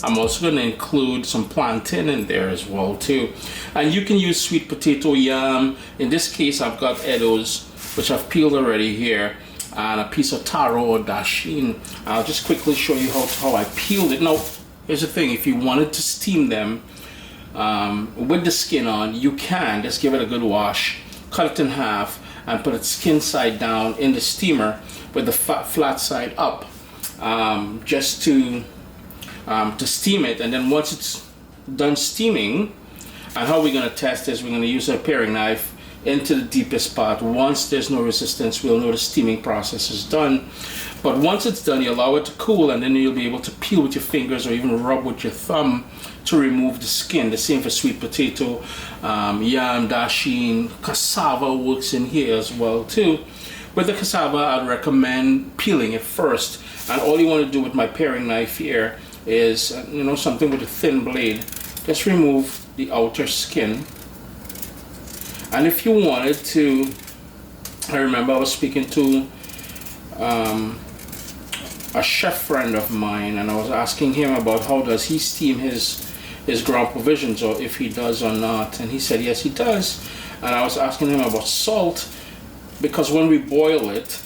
I'm also going to include some plantain in there as well too. And you can use sweet potato, yam. In this case, I've got Edo's, which I've peeled already here, and a piece of taro or dasheen. I'll just quickly show you how I peeled it. Now, here's the thing: if you wanted to steam them with the skin on, you can just give it a good wash, cut it in half, and put it skin side down in the steamer with the flat side up, just to steam it. And then once it's done steaming, and how we're going to test is we're going to use a paring knife into the deepest part. Once there's no resistance, we'll know the steaming process is done. But once it's done, you allow it to cool, and then you'll be able to peel with your fingers or even rub with your thumb to remove the skin. The same for sweet potato, yam, dasheen, cassava works in here as well too. With the cassava, I'd recommend peeling it first, and all you want to do with my paring knife here is, something with a thin blade. Just remove the outer skin. And if you wanted to, I remember I was speaking to a chef friend of mine, and I was asking him about how does he steam his ground provisions, or if he does or not, and he said yes, he does. And I was asking him about salt, because when we boil it,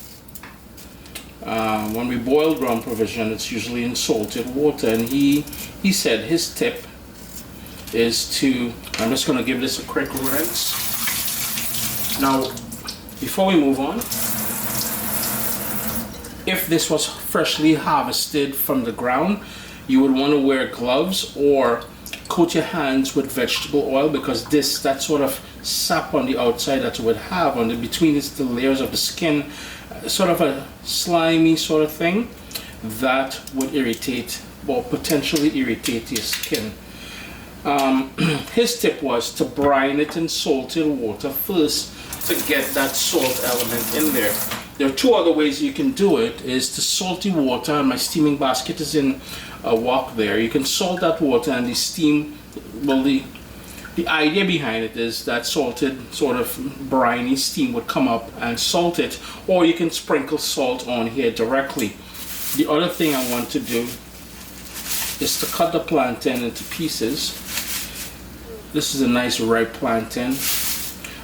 when we boil ground provision, it's usually in salted water, and he said his tip is to, I'm just going to give this a quick rinse. Now, before we move on, if this was freshly harvested from the ground, you would want to wear gloves or coat your hands with vegetable oil, because that sort of sap on the outside that you would have on between the layers of the skin, sort of a slimy sort of thing, that would irritate or potentially irritate your skin. His tip was to brine it in salted water first to get that salt element in there. There are two other ways you can do it. Is to salty water, and my steaming basket is in a wok there. You can salt that water, and the steam, well, the idea behind it is that salted sort of briny steam would come up and salt it, or you can sprinkle salt on here directly. The other thing I want to do is to cut the plantain into pieces. This is a nice ripe plantain,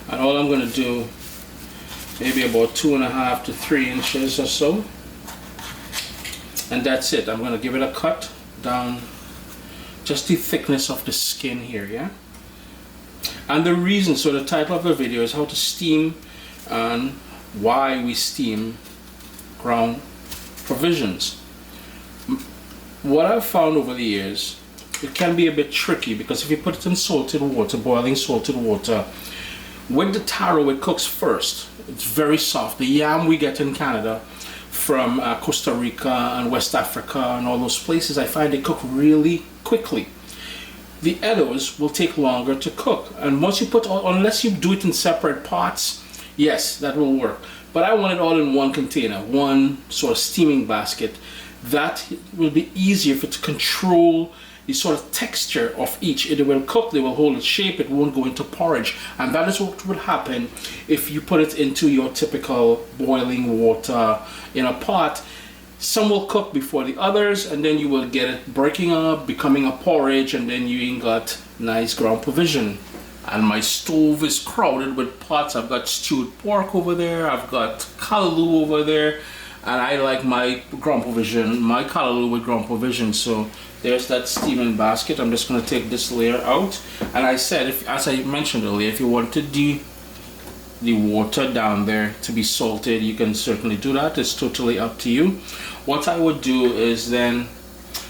and all I'm going to do, maybe about 2.5 to 3 inches or so, and that's it. I'm going to give it a cut down, just the thickness of the skin here, yeah. And the reason, so the title of the video is how to steam and why we steam ground provisions. What I've found over the years, it can be a bit tricky, because if you put it in salted water, boiling salted water, with the taro, it cooks first. It's very soft. The yam we get in Canada from Costa Rica and West Africa and all those places, I find they cook really quickly. The Edos will take longer to cook, and once you put all, unless you do it in separate pots, yes, that will work. But I want it all in one container, one sort of steaming basket. That will be easier to control the sort of texture of each. It will cook, they will hold its shape, it won't go into porridge. And that is what would happen if you put it into your typical boiling water in a pot. Some will cook before the others, and then you will get it breaking up, becoming a porridge, and then you ain't got nice ground provision. And my stove is crowded with pots. I've got stewed pork over there, I've got callaloo over there, and I like my ground provision, my callaloo with ground provision. So there's that steaming basket. I'm just going to take this layer out. And I said, as I mentioned earlier, if you wanted the water down there to be salted, you can certainly do that. It's totally up to you. What I would do is then,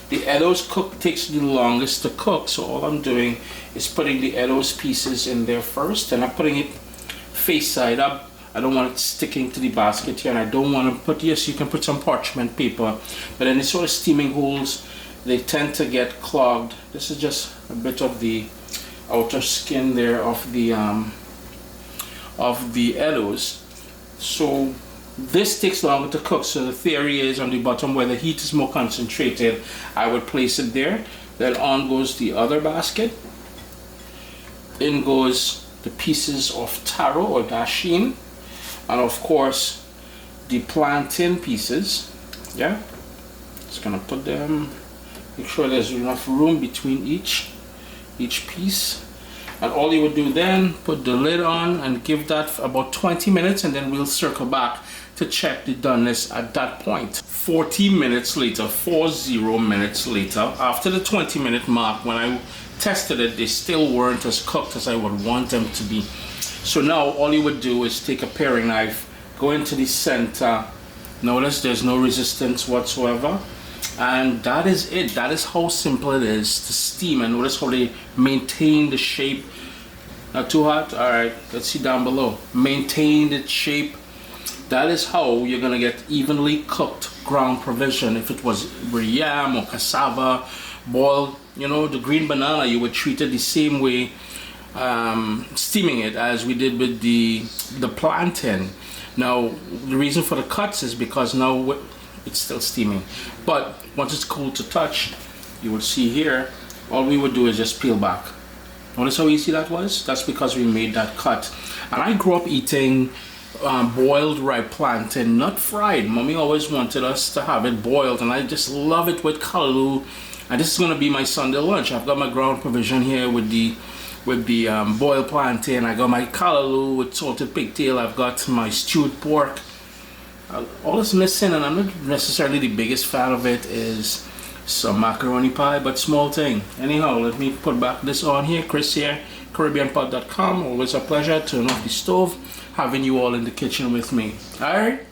the Edos takes the longest to cook, so all I'm doing is putting the Edos pieces in there first, and I'm putting it face side up. I don't want it sticking to the basket here, and I don't want to put, yes, you can put some parchment paper, but any sort of steaming holes, they tend to get clogged. This is just a bit of the outer skin there of the Edos. So this takes longer to cook, so the theory is on the bottom where the heat is more concentrated, I would place it there. Then on goes the other basket. In goes the pieces of taro or dasheen, and of course the plantain pieces. Yeah, just gonna put them Make sure there's enough room between each piece. And all you would do then, put the lid on and give that about 20 minutes, and then we'll circle back to check the doneness at that point. 40 minutes later, 40 minutes later, after the 20-minute mark, when I tested it, they still weren't as cooked as I would want them to be. So now all you would do is take a paring knife, go into the center. Notice there's no resistance whatsoever. And that is it. That is how simple it is to steam. And notice how they maintain the shape. Not too hot? Alright, let's see down below. Maintain the shape. That is how you're gonna get evenly cooked ground provision. If it was yam or cassava, boiled, you know, the green banana, you would treat it the same way, steaming it as we did with the plantain. Now, the reason for the cuts is because now it's still steaming. But once it's cool to touch, you will see here, all we would do is just peel back. Notice how easy that was? That's because we made that cut. And I grew up eating boiled ripe plantain, not fried. Mommy always wanted us to have it boiled, and I just love it with callaloo. And this is gonna be my Sunday lunch. I've got my ground provision here with the boiled plantain. I got my callaloo with salted pigtail. I've got my stewed pork. All that's missing, and I'm not necessarily the biggest fan of it, is some macaroni pie, but small thing. Anyhow, let me put back this on here. Chris here, CaribbeanPot.com. Always a pleasure. Turn off the stove, having you all in the kitchen with me. Alright?